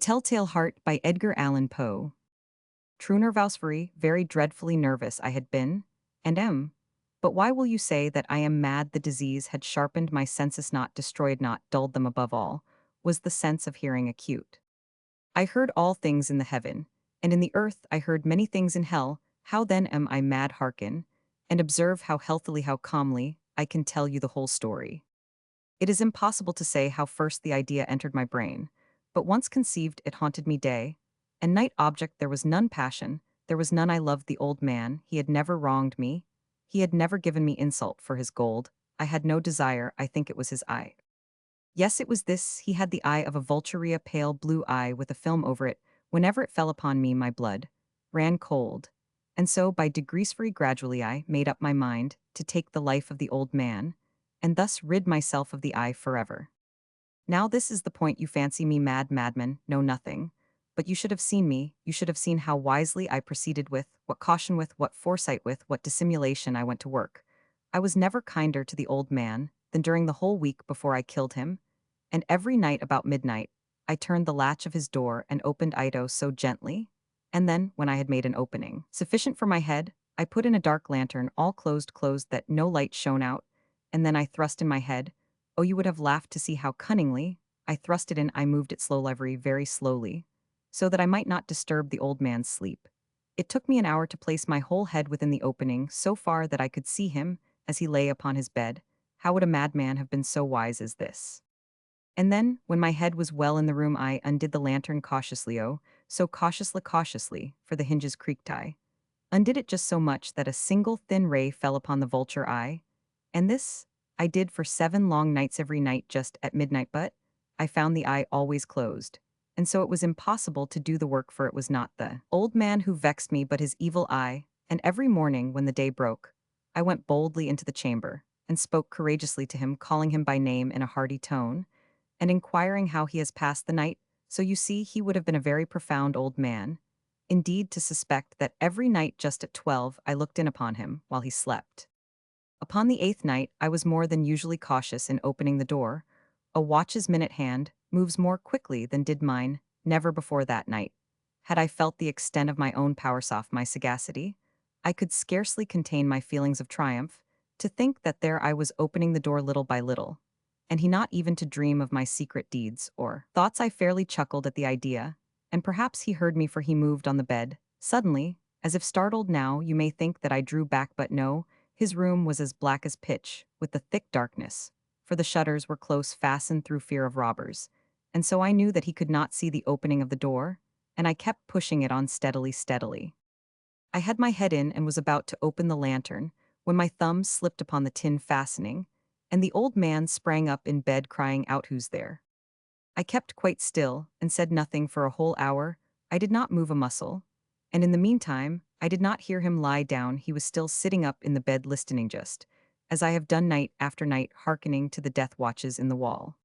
Telltale Heart by Edgar Allan Poe. True nervously, very dreadfully nervous I had been, and am. But why will you say that I am mad? The disease had sharpened my senses, not destroyed, not dulled them. Above all was the sense of hearing acute. I heard all things in the heaven, and in the earth I heard many things in hell. How then am I mad? Hearken, and observe how healthily, how calmly, I can tell you the whole story. It is impossible to say how first the idea entered my brain, but once conceived it haunted me day and night. Object there was none, passion there was none. I loved the old man, he had never wronged me, he had never given me insult for his gold. I had no desire, I think it was his eye. Yes, it was this, he had the eye of a vulture, a pale blue eye with a film over it. Whenever it fell upon me my blood ran cold. And so by degrees, very gradually, I made up my mind to take the life of the old man, and thus rid myself of the eye forever. Now this is the point. You fancy me mad, madman, know nothing. But you should have seen me, you should have seen how wisely I proceeded, with what caution, with what foresight, with what dissimulation I went to work. I was never kinder to the old man than during the whole week before I killed him, and every night about midnight I turned the latch of his door and opened Ito so gently, and then, when I had made an opening sufficient for my head, I put in a dark lantern, all closed that no light shone out, and then I thrust in my head. Oh, you would have laughed to see how cunningly I thrust it in. I moved it slowly, very slowly, so that I might not disturb the old man's sleep. It took me an hour to place my whole head within the opening, so far that I could see him as he lay upon his bed. How would a madman have been so wise as this? And then, when my head was well in the room, I undid the lantern cautiously, oh, so cautiously, for the hinges creaked. I undid it just so much that a single thin ray fell upon the vulture eye. And this I did for 7 long nights, every night just at midnight. But I found the eye always closed, and so it was impossible to do the work, for it was not the old man who vexed me, but his evil eye. And every morning when the day broke, I went boldly into the chamber and spoke courageously to him, calling him by name in a hearty tone, and inquiring how he has passed the night. So you see, he would have been a very profound old man, indeed, to suspect that every night just at 12 I looked in upon him while he slept. Upon the 8th night I was more than usually cautious in opening the door. A watch's minute hand moves more quickly than did mine. Never before that night had I felt the extent of my own powers, off my sagacity. I could scarcely contain my feelings of triumph, to think that there I was opening the door little by little, and he not even to dream of my secret deeds or thoughts. I fairly chuckled at the idea, and perhaps he heard me, for he moved on the bed suddenly, as if startled. Now you may think that I drew back, but no, his room was as black as pitch, with the thick darkness, for the shutters were close fastened through fear of robbers, and so I knew that he could not see the opening of the door, and I kept pushing it on steadily. I had my head in and was about to open the lantern, when my thumb slipped upon the tin fastening, and the old man sprang up in bed, crying out, "Who's there?" I kept quite still and said nothing for a whole hour. I did not move a muscle, and in the meantime I did not hear him lie down. He was still sitting up in the bed, listening, just as I have done night after night, hearkening to the death watches in the wall.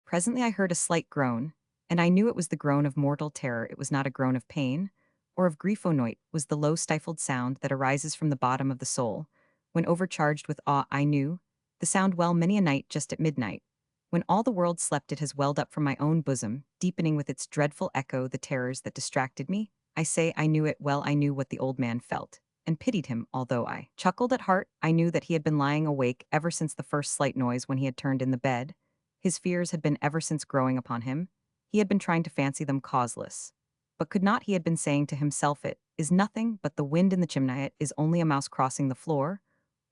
Presently I heard a slight groan, and I knew it was the groan of mortal terror. It was not a groan of pain or of grief. Noit was the low stifled sound that arises from the bottom of the soul when overcharged with awe. I knew the sound well. Many a night just at midnight, when all the world slept, it has welled up from my own bosom, deepening with its dreadful echo the terrors that distracted me. I say I knew it well. I knew what the old man felt, and pitied him. Although I chuckled at heart, I knew that he had been lying awake ever since the first slight noise when he had turned in the bed. His fears had been ever since growing upon him. He had been trying to fancy them causeless, but could not. He had been saying to himself, "It is nothing but the wind in the chimney. It is only a mouse crossing the floor,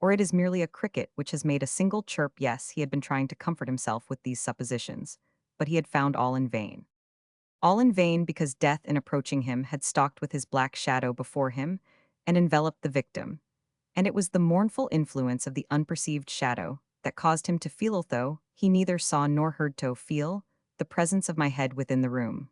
or it is merely a cricket which has made a single chirp." Yes, he had been trying to comfort himself with these suppositions, but he had found all in vain. All in vain, because death, in approaching him, had stalked with his black shadow before him and enveloped the victim. And it was the mournful influence of the unperceived shadow that caused him to feel, although he neither saw nor heard, to feel the presence of my head within the room.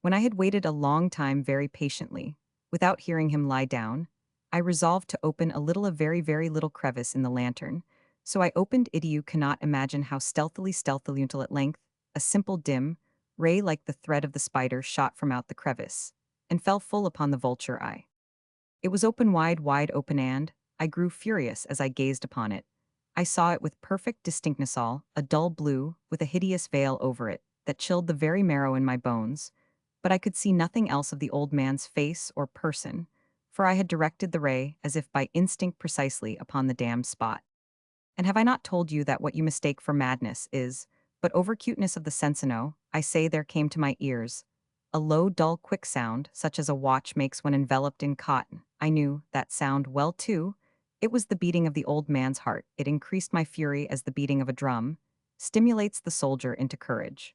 When I had waited a long time very patiently, without hearing him lie down, I resolved to open a very little crevice in the lantern. So I opened it. You cannot imagine how stealthily, until at length a simple dim ray like the thread of the spider shot from out the crevice, and fell full upon the vulture eye. It was open, wide open, and I grew furious as I gazed upon it. I saw it with perfect distinctness, all a dull blue, with a hideous veil over it that chilled the very marrow in my bones. but I could see nothing else of the old man's face or person, for I had directed the ray, as if by instinct precisely, upon the damned spot. And have I not told you that what you mistake for madness is but over-cuteness of the sensino? I say there came to my ears a low, dull, quick sound, such as a watch makes when enveloped in cotton. I knew that sound well, too. It was the beating of the old man's heart. It increased my fury as the beating of a drum stimulates the soldier into courage.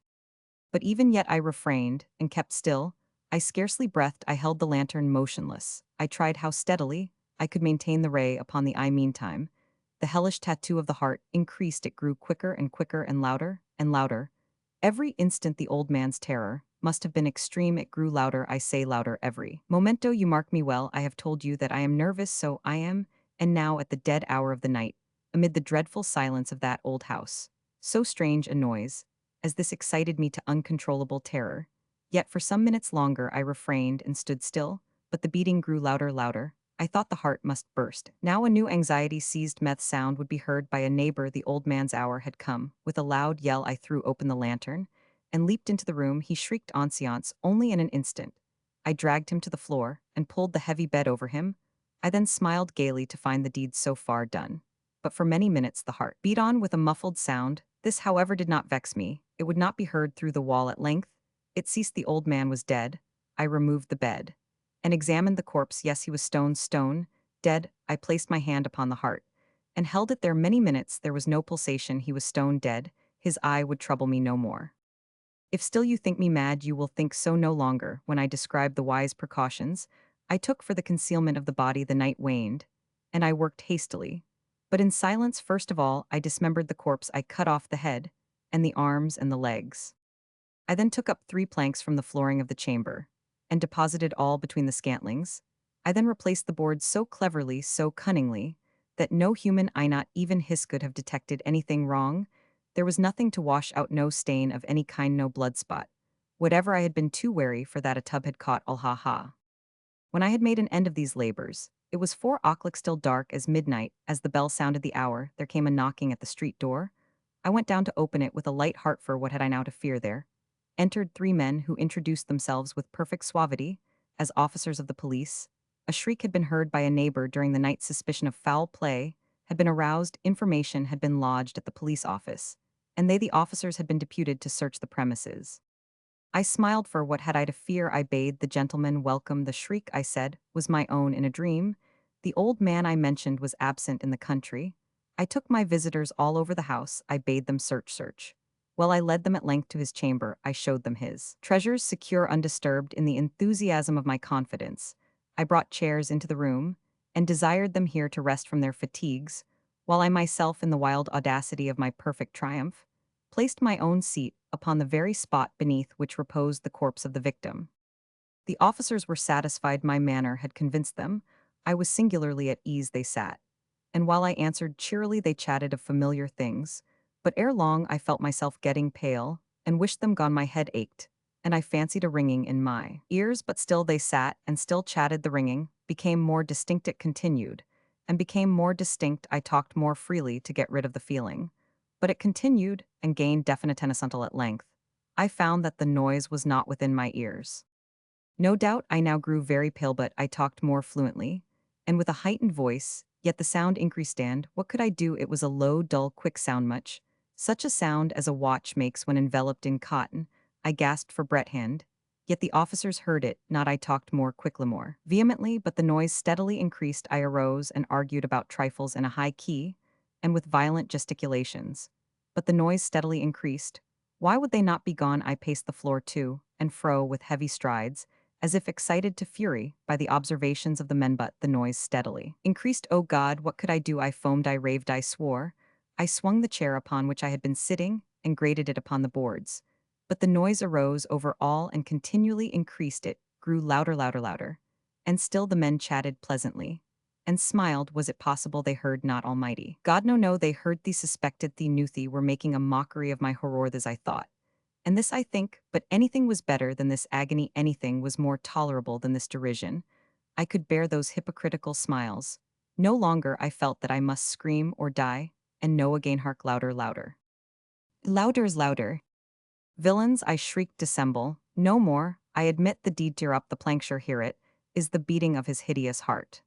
But even yet I refrained and kept still. I scarcely breathed. I held the lantern motionless. I tried how steadily I could maintain the ray upon the eye meantime. The hellish tattoo of the heart increased. It grew quicker and quicker and louder and louder. Every instant the old man's terror must have been extreme. It grew louder, I say louder every momento. You mark me well. I have told you that I am nervous, so I am, and now at the dead hour of the night, amid the dreadful silence of that old house, so strange a noise, as this excited me to uncontrollable terror. Yet for some minutes longer I refrained and stood still, but the beating grew louder, louder. I thought the heart must burst. Now a new anxiety seized. Meth sound would be heard by a neighbor. The old man's hour had come. With a loud yell I threw open the lantern and leaped into the room. He shrieked "Ancience" only in an instant. I dragged him to the floor and pulled the heavy bed over him. I then smiled gaily to find the deed so far done. But for many minutes the heart beat on with a muffled sound. This, however, did not vex me. It would not be heard through the wall. At length it ceased. The old man was dead. I removed the bed and examined the corpse. Yes, he was stone, dead. I placed my hand upon the heart and held it there many minutes. There was no pulsation. He was stone dead. His eye would trouble me no more. If still you think me mad, you will think so no longer. When I described the wise precautions I took for the concealment of the body, the night waned, and I worked hastily. But in silence. First of all, I dismembered the corpse. I cut off the head, and the arms and the legs. I then took up 3 planks from the flooring of the chamber, and deposited all between the scantlings. I then replaced the boards so cleverly, so cunningly, that no human eye, not even his, could have detected anything wrong. There was nothing to wash out, no stain of any kind, no blood spot. Whatever, I had been too wary for that. A tub had caught all. Ha ha. When I had made an end of these labors, it was 4 o'clock, still dark as midnight. As the bell sounded the hour, there came a knocking at the street door. I went down to open it with a light heart, for what had I now to fear? There entered 3 men who introduced themselves with perfect suavity as officers of the police. A shriek had been heard by a neighbor during the night. Suspicion of foul play had been aroused. Information had been lodged at the police office, and they, the officers, had been deputed to search the premises. I smiled, for what had I to fear? I bade the gentleman welcome. The shriek, I said, was my own in a dream. The old man I mentioned was absent in the country. I took my visitors all over the house. I bade them search. Well, I led them at length to his chamber. I showed them his treasures, secure, undisturbed. In the enthusiasm of my confidence, I brought chairs into the room, and desired them here to rest from their fatigues, while I myself, in the wild audacity of my perfect triumph, placed my own seat upon the very spot beneath which reposed the corpse of the victim. The officers were satisfied. My manner had convinced them. I was singularly at ease. They sat, and while I answered cheerily, they chatted of familiar things. But ere long I felt myself getting pale, and wished them gone. My head ached, and I fancied a ringing in my ears. But still they sat, and still chatted. The ringing became more distinct. It continued, and became more distinct. I talked more freely to get rid of the feeling, but it continued and gained definiteness until at length I found that the noise was not within my ears. No doubt I now grew very pale, but I talked more fluently, and with a heightened voice, yet the sound increased. And what could I do? It was a low, dull, quick sound, such a sound as a watch makes when enveloped in cotton. I gasped for breath, yet the officers heard it not. I talked more quickly, more vehemently, but the noise steadily increased. I arose and argued about trifles in a high key, and with violent gesticulations. But the noise steadily increased. Why would they not be gone? I paced the floor to and fro with heavy strides, as if excited to fury by the observations of the men, but the noise steadily increased. Oh God, what could I do? I foamed, I raved, I swore. I swung the chair upon which I had been sitting and grated it upon the boards. But the noise arose over all and continually increased. It grew louder, louder, louder. And still the men chatted pleasantly and smiled. Was it possible they heard not Almighty God? No, no, they heard thee, suspected thee, knew thee, were making a mockery of my horror. This I thought. And this I think, but anything was better than this agony. Anything was more tolerable than this derision. I could bear those hypocritical smiles. No longer I felt that I must scream or die, and no again. Hark, louder, louder. Louder is louder. Villains, I shrieked, dissemble no more. I admit the deed tear up the plancture hear it, is the beating of his hideous heart.